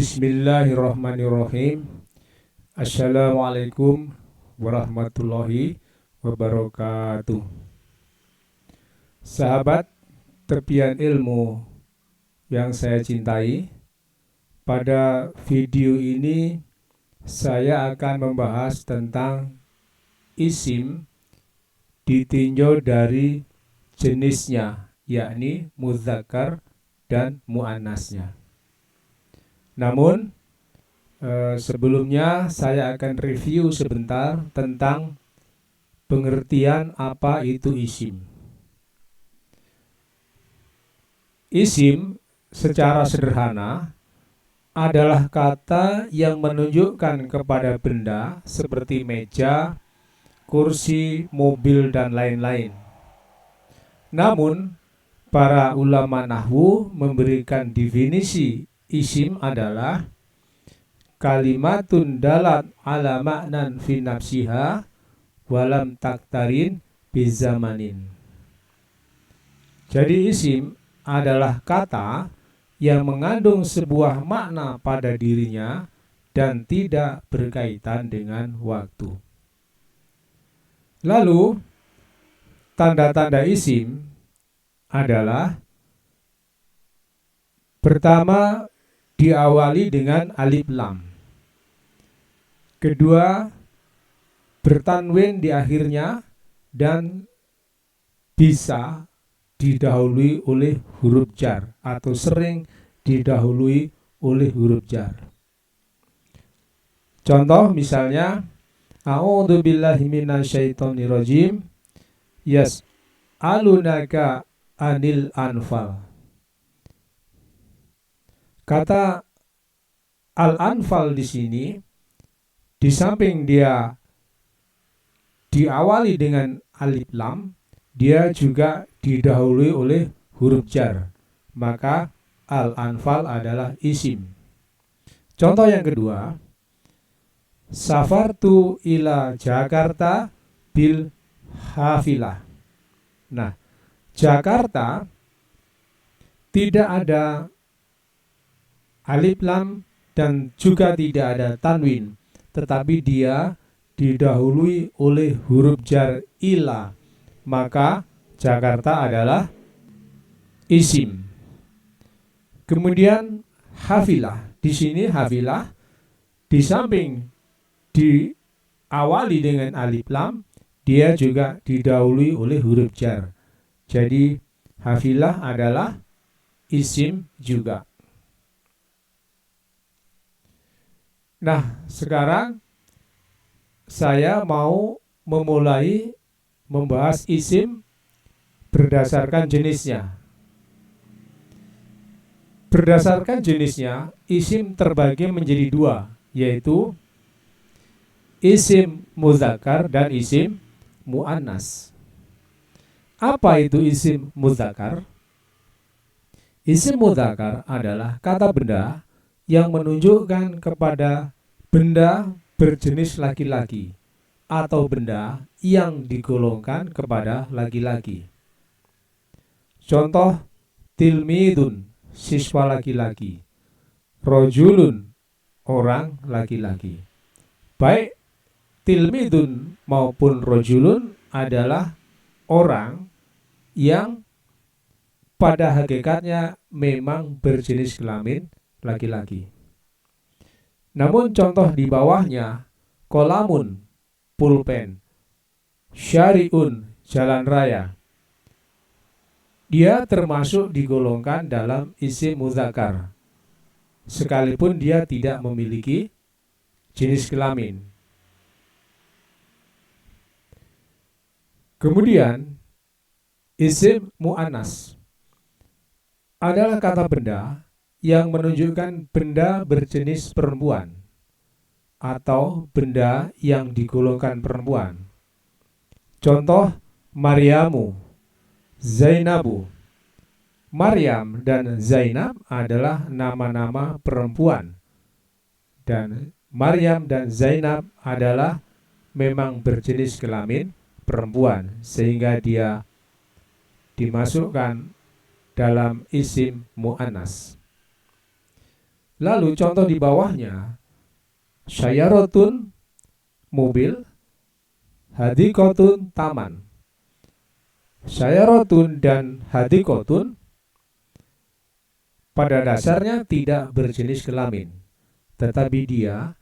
Bismillahirrahmanirrahim. Assalamualaikum warahmatullahi wabarakatuh. Sahabat tepian ilmu yang saya cintai, pada video ini saya akan membahas tentang isim ditinjau dari jenisnya, yakni mudzakkar dan muannasnya. Namun sebelumnya saya akan review sebentar tentang pengertian apa itu isim. Isim secara sederhana adalah kata yang menunjukkan kepada benda seperti meja, kursi, mobil, dan lain-lain. Namun para ulama nahwu memberikan definisi isim adalah kalimatun dalat ala ma'nan fi nafsiha walam taktarin bizamanin. Jadi isim adalah kata yang mengandung sebuah makna pada dirinya dan tidak berkaitan dengan waktu. Lalu tanda-tanda isim adalah pertama, diawali dengan alif lam. Kedua, bertanwin di akhirnya dan bisa didahului oleh huruf jar atau sering didahului oleh huruf jar. Contoh misalnya, a'udzu billahi minasyaitonir rajim, yas'alunaka anil anfal. Kata al-anfal di sini, di samping dia diawali dengan alif lam, dia juga didahului oleh huruf jar. Maka al-anfal adalah isim. Contoh yang kedua, safartu ila Jakarta bil hafilah. Nah, Jakarta tidak ada alif lam dan juga tidak ada tanwin, tetapi dia didahului oleh huruf jar ila, maka Jakarta adalah isim. Kemudian hafilah, di sini hafilah di samping diawali dengan alif lam, dia juga didahului oleh huruf jar. Jadi hafilah adalah isim juga. Nah, sekarang saya mau memulai membahas isim berdasarkan jenisnya. Berdasarkan jenisnya, isim terbagi menjadi dua, yaitu isim mudzakkar dan isim muannas. Apa itu isim mudzakkar? Isim mudzakkar adalah kata benda yang menunjukkan kepada benda berjenis laki-laki atau benda yang digolongkan kepada laki-laki. Contoh, tilmidun, siswa laki-laki, rojulun, orang laki-laki. Baik tilmidun maupun rojulun adalah orang yang pada hakikatnya memang berjenis kelamin laki-laki. Namun contoh di bawahnya, kolamun, pulpen, syari'un, jalan raya, dia termasuk digolongkan dalam isim mudzakkar, sekalipun dia tidak memiliki jenis kelamin. Kemudian isim muannas adalah kata benda yang menunjukkan benda berjenis perempuan atau benda yang digolongkan perempuan. Contoh, Maryamu, Zainabu. Maryam dan Zainab adalah nama-nama perempuan, dan Maryam dan Zainab adalah memang berjenis kelamin perempuan, sehingga dia dimasukkan dalam isim muannas. Lalu contoh di bawahnya, syayarotun mobil, hadikotun taman. Syayarotun dan hadikotun pada dasarnya tidak berjenis kelamin, tetapi dia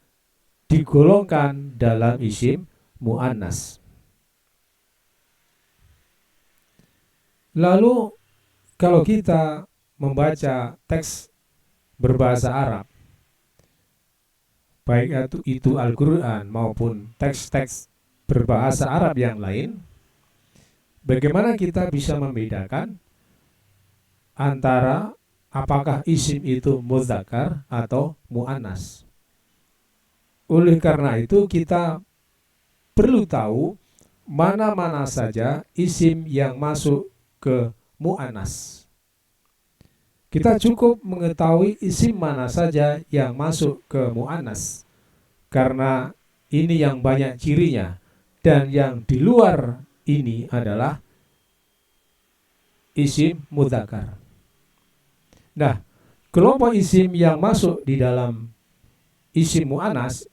digolongkan dalam isim mu'annas. Lalu kalau kita membaca teks berbahasa Arab, baik itu Al-Quran maupun teks-teks berbahasa Arab yang lain, bagaimana kita bisa membedakan antara apakah isim itu mudzakkar atau mu'annas? Oleh karena itu kita perlu tahu mana-mana saja isim yang masuk ke mu'annas. Kita cukup mengetahui isim mana saja yang masuk ke mu'annas, karena ini yang banyak cirinya, dan yang di luar ini adalah isim mudzakkar. Nah, kelompok isim yang masuk di dalam isim mu'annas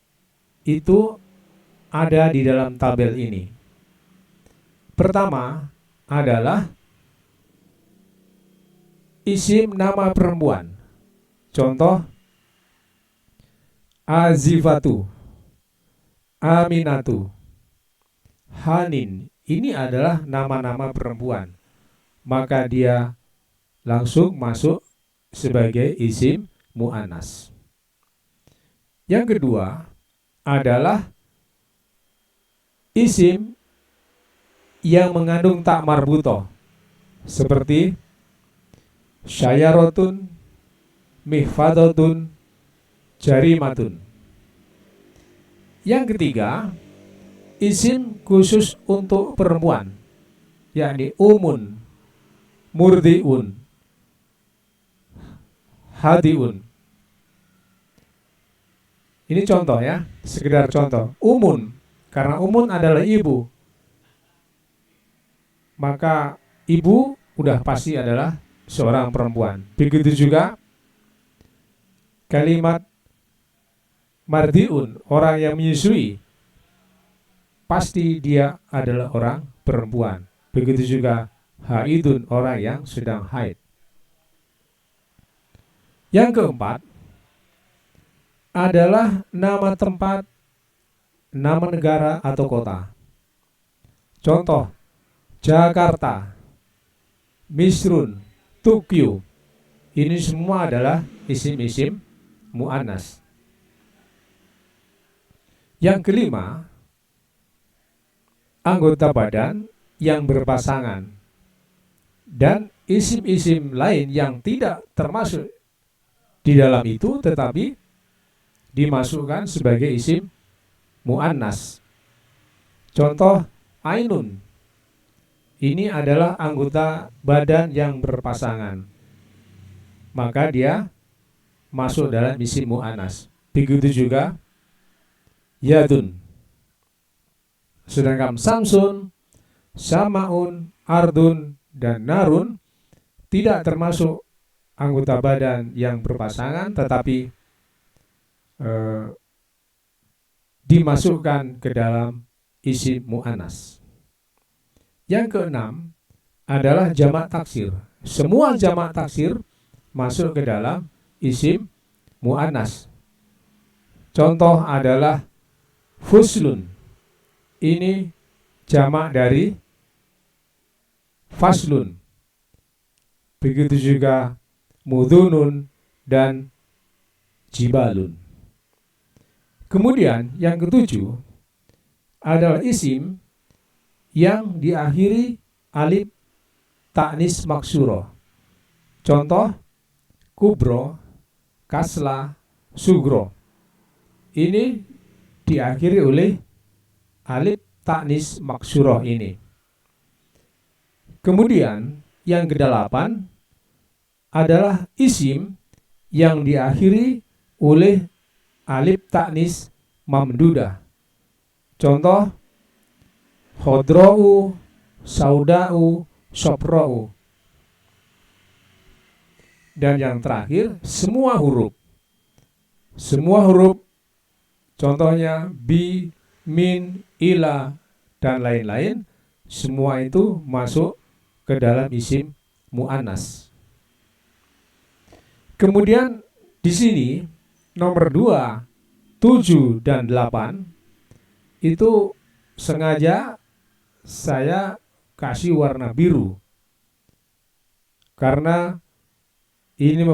itu ada di dalam tabel ini. Pertama adalah isim nama perempuan. Contoh, Azifatu, Aminatu, Hanin. Ini adalah nama-nama perempuan, maka dia langsung masuk sebagai isim mu'annas. Yang kedua adalah isim yang mengandung tak marbutoh, seperti syayarotun, mihfadotun, jarimatun. Yang ketiga, isim khusus untuk perempuan, yakni umun, murdiun, hadiun. Ini contoh ya, sekedar contoh. Umun, karena umun adalah ibu, maka ibu udah pasti adalah seorang perempuan. Begitu juga kalimat mardiun, orang yang menyusui, pasti dia adalah orang perempuan. Begitu juga haidun, orang yang sedang haid. Yang keempat adalah nama tempat, nama negara atau kota. Contoh, Jakarta, Misrun, Tokyo. Ini semua adalah isim-isim mu'annas. Yang kelima, anggota badan yang berpasangan dan isim-isim lain yang tidak termasuk di dalam itu tetapi dimasukkan sebagai isim mu'annas. Contoh, ainun. Ini adalah anggota badan yang berpasangan, maka dia masuk dalam isim mu'annas. Begitu juga yadun. Sedangkan samsun, samaun, ardun, dan narun tidak termasuk anggota badan yang berpasangan, tetapi dimasukkan ke dalam isim mu'annas. Yang keenam adalah jamak taksir. Semua jamak taksir masuk ke dalam isim mu'annas. Contoh adalah fuslun. Ini jamak dari faslun. Begitu juga mudhunun dan jibalun. Kemudian yang ketujuh adalah isim yang diakhiri alif ta'nis maksuroh. Contoh, kubro, kasla, sugro. Ini diakhiri oleh alif ta'nis maksuroh ini. Kemudian yang kedelapan adalah isim yang diakhiri oleh alif ta'nis mamdudah. Contoh, khodro'u, sauda'u, sopro'u. Dan yang terakhir, semua huruf Semua huruf, contohnya bi, min, ila, dan lain-lain, semua itu masuk ke dalam isim mu'annas. Kemudian di sini nomor 2, 7, dan 8 itu sengaja saya kasih warna biru karena ini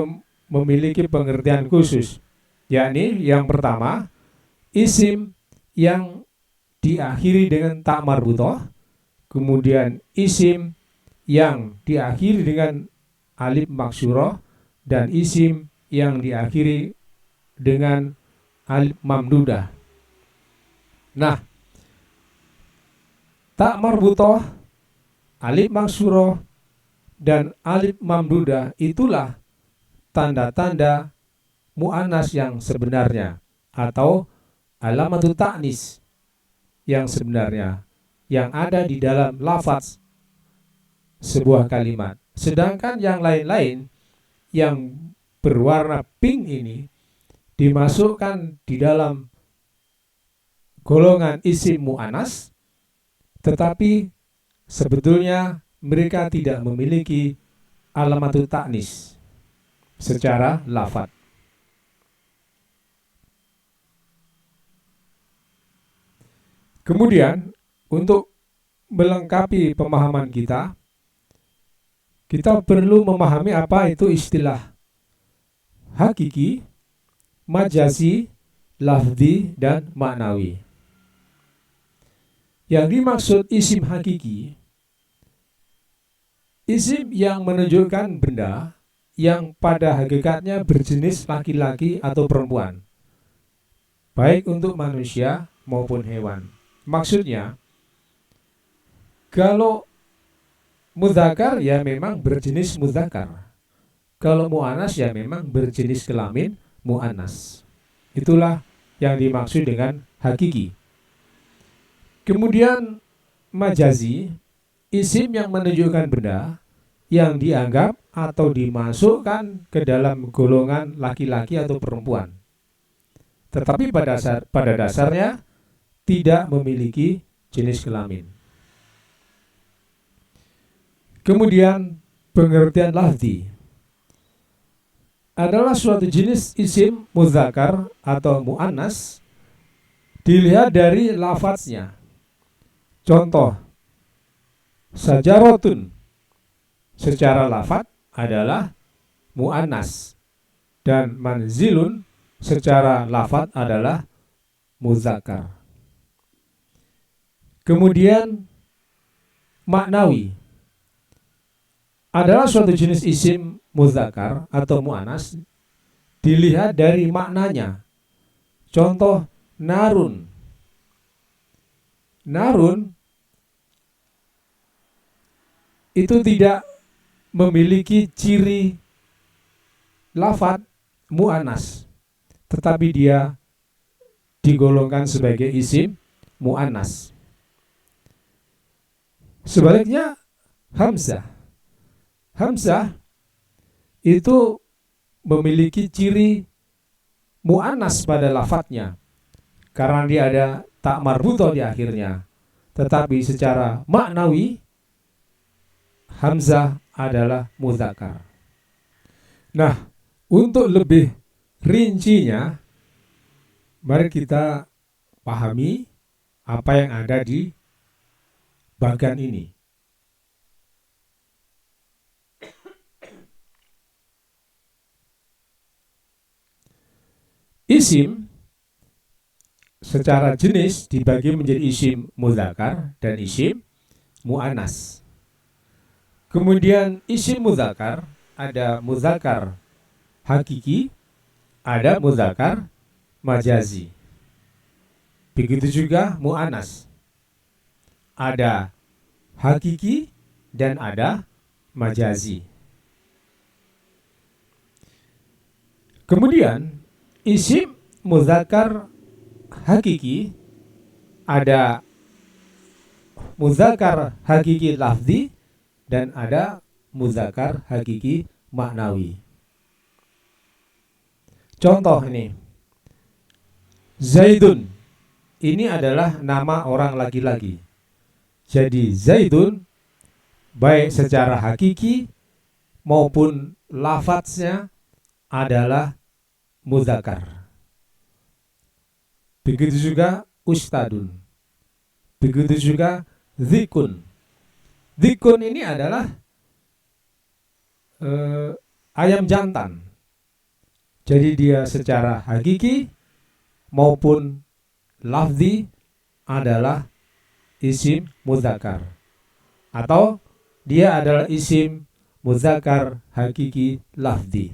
memiliki pengertian khusus, yakni yang pertama isim yang diakhiri dengan ta marbutoh, kemudian isim yang diakhiri dengan alif maksuroh, dan isim yang diakhiri dengan alif mamdudah. Nah, ta marbutoh, alif maksuroh, dan alif mamdudah itulah tanda-tanda mu'annas yang sebenarnya atau alamatut ta'nis yang sebenarnya yang ada di dalam lafaz sebuah kalimat. Sedangkan yang lain-lain yang berwarna pink ini dimasukkan di dalam golongan isim mu'annas, tetapi sebetulnya mereka tidak memiliki alamatut ta'nis secara lafaz. Kemudian untuk melengkapi pemahaman kita perlu memahami apa itu istilah hakiki, majazi, lafzi, dan maknawi. Yang dimaksud isim hakiki, isim yang menunjukkan benda yang pada hakikatnya berjenis laki-laki atau perempuan, baik untuk manusia maupun hewan. Maksudnya, kalau mudzakar ya memang berjenis mudzakar, kalau mu'annas ya memang berjenis kelamin mu'annas. Itulah yang dimaksud dengan hakiki. Kemudian majazi, isim yang menunjukkan benda yang dianggap atau dimasukkan ke dalam golongan laki-laki atau perempuan, tetapi pada dasarnya tidak memiliki jenis kelamin. Kemudian pengertian lafzi adalah suatu jenis isim mudzakar atau mu'annas dilihat dari lafaznya. Contoh, sajarotun secara lafaz adalah mu'annas dan manzilun secara lafaz adalah mudzakar. Kemudian maknawi adalah suatu jenis isim mudzakar atau mu'annas dilihat dari maknanya. Contoh, narun. Narun itu tidak memiliki ciri lafaz mu'annas, tetapi dia digolongkan sebagai isim mu'annas. Sebaliknya hamzah. Hamzah itu memiliki ciri mu'annas pada lafadznya karena dia ada ta marbutoh di akhirnya, tetapi secara maknawi hamzah adalah mudzakar. Nah, untuk lebih rincinya, mari kita pahami apa yang ada di bagian ini. Isim secara jenis dibagi menjadi isim mudzakar dan isim mu'annas. Kemudian isim mudzakar ada mudzakar hakiki, ada mudzakar majazi. Begitu juga mu'annas, ada hakiki dan ada majazi. Kemudian isim mudzakar hakiki ada mudzakar hakiki lafzi dan ada mudzakar hakiki maknawi. Contoh ini, Zaidun ini adalah nama orang laki-laki. Jadi Zaidun baik secara hakiki maupun lafadznya adalah mudzakkar. Begitu juga ustadun. Begitu juga dzikun. Dzikun ini adalah ayam jantan. Jadi dia secara hakiki maupun lafzi adalah isim mudzakkar, atau dia adalah isim mudzakkar hakiki lafzi.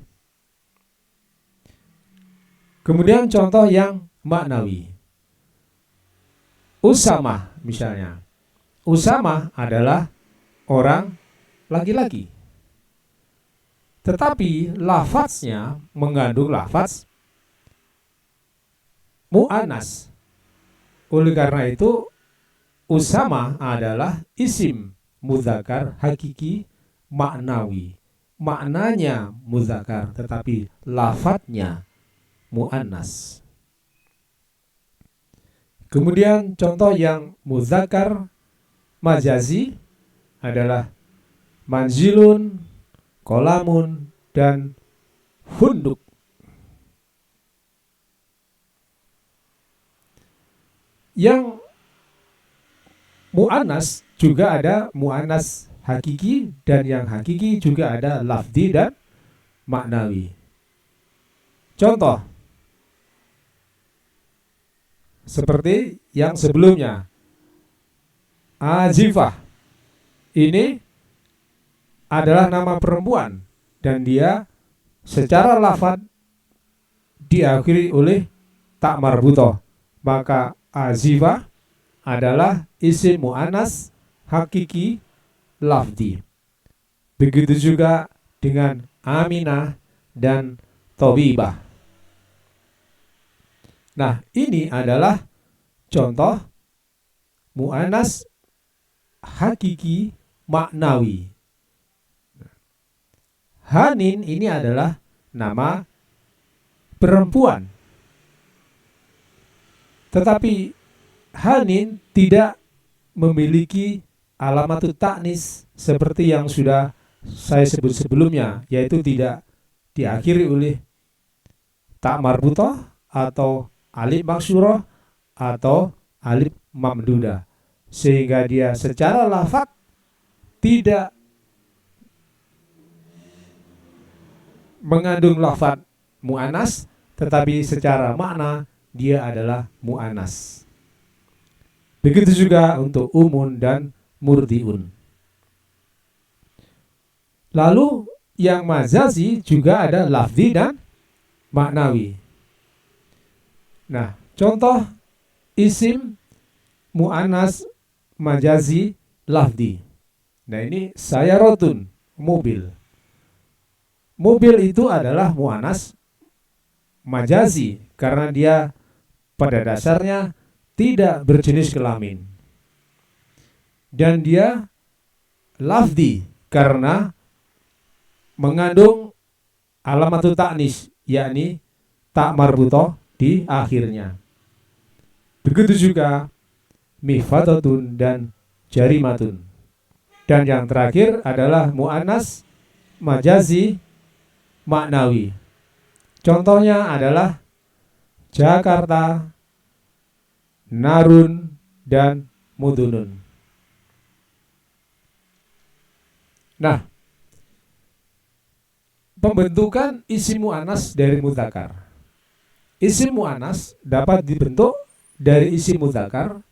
Kemudian contoh yang maknawi. Usamah misalnya. Usamah adalah orang laki-laki. Tetapi lafadznya mengandung lafadz mu'annas. Oleh karena itu Usama adalah isim mudzakkar hakiki maknawi. Maknanya mudzakkar tetapi lafadznya mu'annas. Kemudian contoh yang mudzakkar majazi adalah manzilun, kolamun, dan hunduk. Yang mu'annas juga ada mu'annas hakiki, dan yang hakiki juga ada lafzi dan maknawi. Contoh seperti yang sebelumnya, Azifah ini adalah nama perempuan dan dia secara lafadz diakhiri oleh tak marbutoh, maka Azifah adalah isim mu'annas hakiki lafzi. Begitu juga dengan Aminah dan Tobibah. Nah, ini adalah contoh mu'annas hakiki maknawi. Hanin ini adalah nama perempuan. Tetapi Hanin tidak memiliki alamatut ta'nis seperti yang sudah saya sebut sebelumnya, yaitu tidak diakhiri oleh tak marbutoh atau alif maksurah atau alif mamdudah, sehingga dia secara lafadz tidak mengandung lafadz mu'annas, tetapi secara makna dia adalah mu'annas. Begitu juga untuk umun dan murdiun. Lalu yang majazi juga ada lafzi dan maknawi. Nah, contoh isim mu'annas majazi lafzi. Nah, ini sayarotun, mobil. Mobil itu adalah mu'annas majazi karena dia pada dasarnya tidak berjenis kelamin. Dan dia lafzi karena mengandung alamatut ta'nis, yakni tak marbutoh di akhirnya. Begitu juga mifatatun dan jarimatun. Dan yang terakhir adalah mu'annas majazi maknawi. Contohnya adalah Jakarta, Narun, dan Mudunun. Nah, pembentukan isim mu'annas dari mudzakkar. Isim mu'annas dapat dibentuk dari isim mudzakkar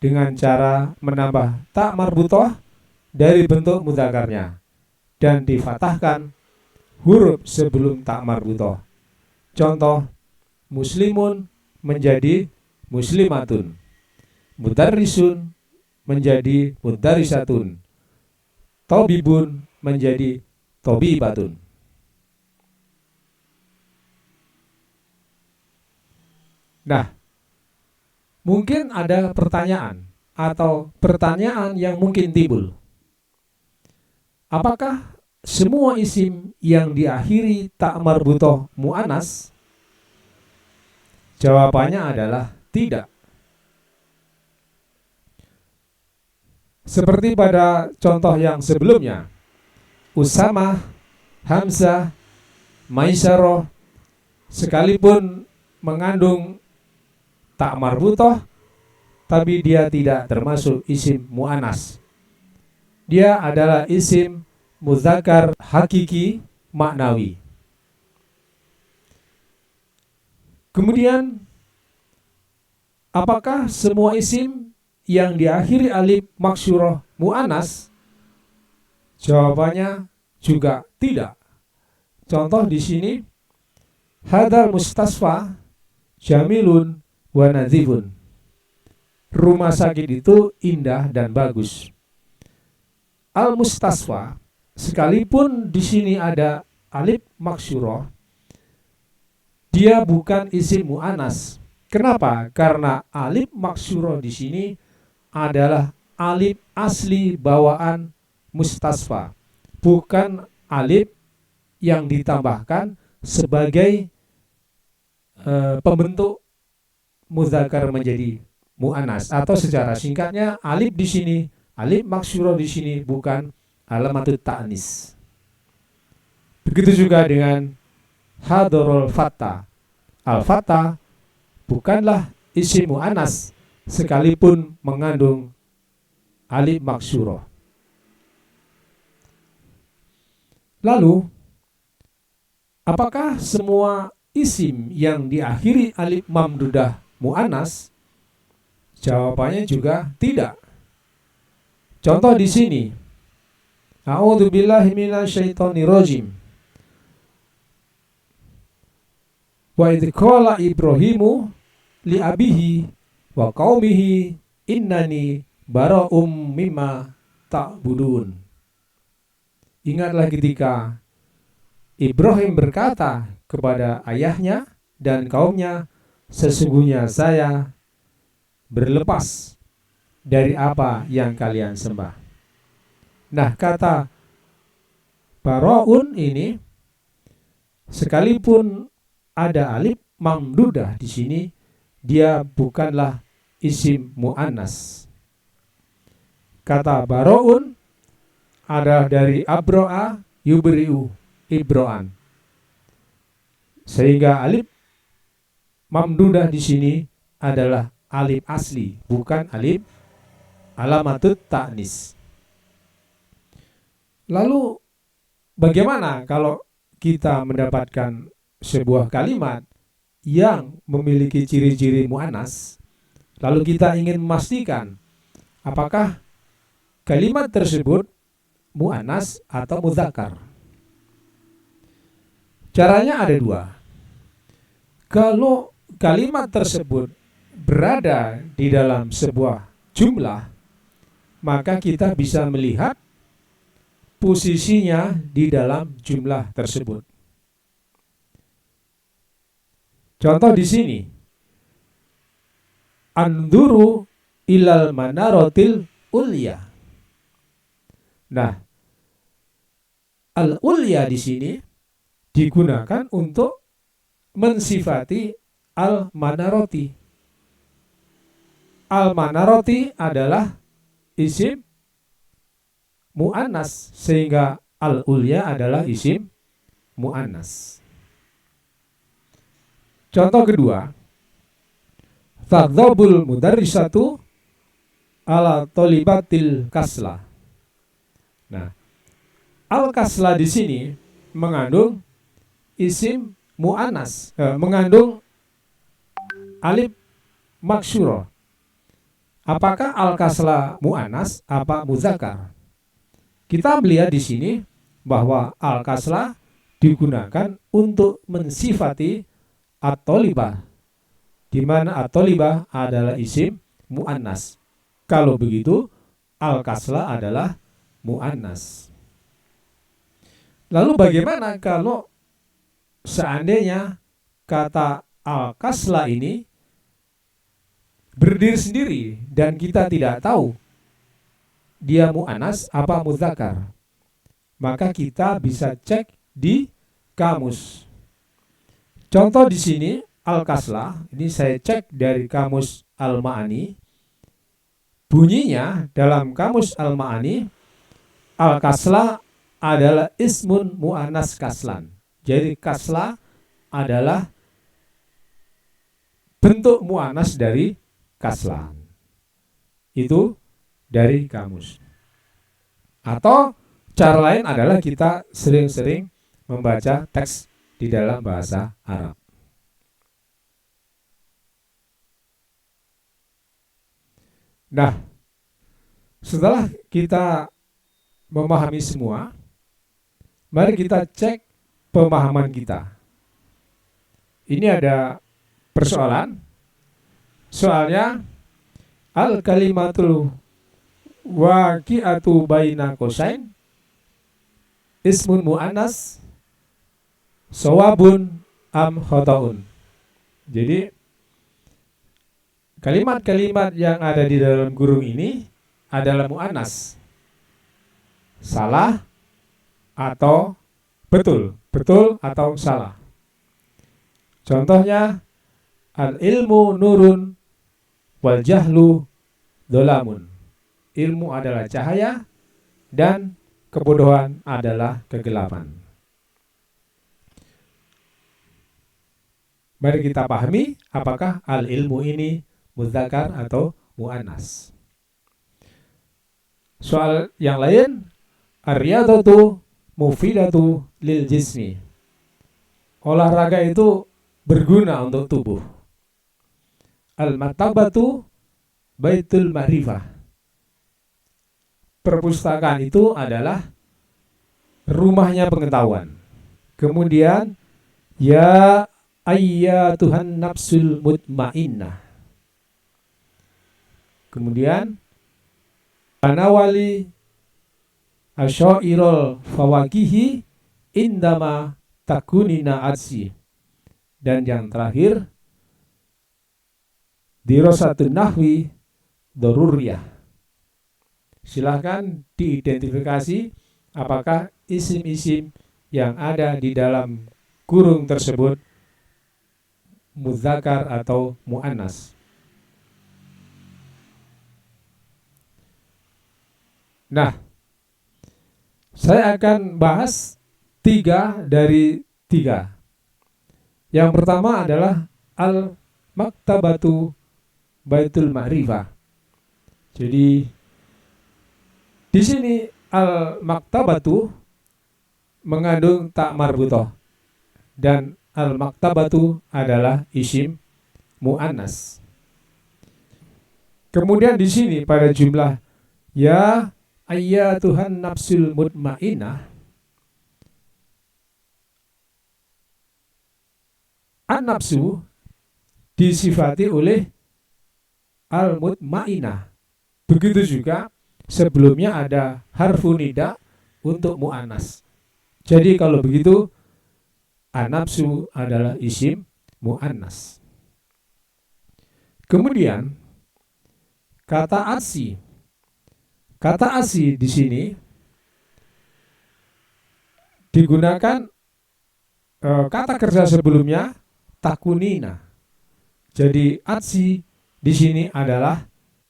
dengan cara menambah tak marbutoh dari bentuk mudzakarnya dan difatahkan huruf sebelum tak marbutoh. Contoh, muslimun menjadi muslimatun, mudarrisun menjadi mudarrisatun, tobibun menjadi tobibatun. Nah, mungkin ada pertanyaan atau pertanyaan yang mungkin timbul. Apakah semua isim yang diakhiri tak marbutoh mu'annas Jawabannya adalah tidak. Seperti pada contoh yang sebelumnya, Usamah, Hamzah, Maisaroh sekalipun mengandung tak marbutoh, tapi dia tidak termasuk isim mu'anas. Dia adalah isim muzakkar hakiki maknawi. Kemudian, apakah semua isim yang diakhiri alif maksyurah mu'anas? Jawabannya juga tidak. Contoh di sini, hadal mustasfa jamilun wa nadhifun. Rumah sakit itu indah dan bagus. Al-mustasfa, sekalipun di sini ada alif maksyurah, dia bukan isim mu'anas. Kenapa? Karena alif maksyurah di sini adalah alif asli bawaan mustasfa, bukan alif yang ditambahkan sebagai pembentuk muzakkar menjadi mu'anas, atau secara singkatnya alif di sini, alif maksyurah di sini bukan alamatut ta'nis. Begitu juga dengan hadarul fatta. Al-fatta bukanlah isim mu'anas sekalipun mengandung alif maksyurah. Lalu, apakah semua isim yang diakhiri alif mamdudah mu'anas? Jawabannya juga tidak. Contoh di sini, a'udzubillahi minasyaitonirrajim. Wa idh qala Ibrahimu li abihi wa qaumihi innani bara'um mimma ta'budun. Ingatlah ketika Ibrahim berkata kepada ayahnya dan kaumnya, sesungguhnya saya berlepas dari apa yang kalian sembah. Nah, kata bara'un ini, sekalipun ada alif mamdudah di sini, dia bukanlah isim mu'annas. Kata bara'un ada dari abro'a yubri'u, ibro'an. Sehingga alif mamdudah di sini adalah alif asli, bukan alif alamatut ta'nis. Lalu bagaimana kalau kita mendapatkan sebuah kalimat yang memiliki ciri-ciri mu'anas, lalu kita ingin memastikan apakah kalimat tersebut mu'anas atau mudzakkar? Caranya ada dua. Kalau kalimat tersebut berada di dalam sebuah jumlah, maka kita bisa melihat posisinya di dalam jumlah tersebut. Contoh di sini, anduru ilal manarotil ulya. Nah, al-ulya di sini digunakan untuk mensifati al-manaroti. Al-manaroti adalah isim mu'annas, sehingga al-ulya adalah isim mu'annas. Contoh kedua, tadzabul mudarrisatu ala tolibatil kasla. Nah, al-kasla di sini mengandung isim mu'annas, mengandung alif maksyurah. Apakah al-kasla mu'annas apa mudzakkar? Kita melihat di sini bahwa al-kasla digunakan untuk mensifati at-tolibah, di mana at-tolibah adalah isim mu'annas. Kalau begitu, al-kasla adalah mu'annas. Lalu bagaimana kalau seandainya kata al-kasla ini berdiri sendiri dan kita tidak tahu dia mu'anas apa mudzakkar? Maka kita bisa cek di kamus. Contoh di sini, al-kaslah, ini saya cek dari kamus Al-Ma'ani. Bunyinya dalam kamus Al-Ma'ani, al-kaslah adalah ismun mu'annas kaslan. Jadi kaslah adalah bentuk mu'annas dari kaslan. Itu dari kamus. Atau cara lain adalah kita sering-sering membaca teks di dalam bahasa Arab. Nah, setelah kita memahami semua, mari kita cek pemahaman kita. Ini ada persoalan. Soalnya al-kalimatul waqi'atu baina qosain ismun mu'annas sawabun am khotoun. Jadi kalimat-kalimat yang ada di dalam kurung ini adalah mu'annas, salah atau betul, betul atau salah. Contohnya al-ilmu nurun wal jahlu dholamun. Ilmu adalah cahaya dan kebodohan adalah kegelapan. Mari kita pahami apakah al-ilmu ini mudzakar atau mu'annas. Soal yang lain, ar-riyadatu mufidatu lil jismi. Olahraga itu berguna untuk tubuh. Al-maktabatu baitul ma'rifah. Perpustakaan itu adalah rumahnya pengetahuan. Kemudian ya ayyatuhan nafsul mutmainnah. Kemudian anawali asyairul fawakihi indama takunina adsi. Dan yang terakhir dirosatun nahwi daruriyah. Silahkan diidentifikasi apakah isim-isim yang ada di dalam kurung tersebut mudzakar atau mu'annas. Nah, saya akan bahas 3 dari 3. Yang pertama adalah al-maktabatu baitul ma'rifah. Jadi di sini al-maktabatu mengandung tak marbutoh dan al-maktabatu adalah isim mu'annas. Kemudian di sini pada jumlah ya ayyatuhan nafsul mutmainnah, an-nafsu disifati oleh al-mutmainnah. Begitu juga sebelumnya ada harfu nida untuk mu'annas. Jadi kalau begitu an-nafsu adalah isim mu'annas. Kemudian kata asi. Kata asi di sini digunakan kata kerja sebelumnya takunina. Jadi asi di sini adalah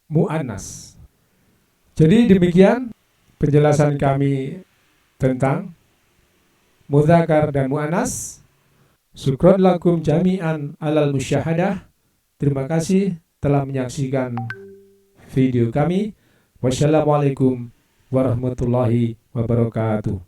mu'annas. Jadi demikian penjelasan kami tentang mudzakar dan mu'annas. Syukran lakum jami'an alal musyahadah. Terima kasih telah menyaksikan video kami. Wassalamualaikum warahmatullahi wabarakatuh.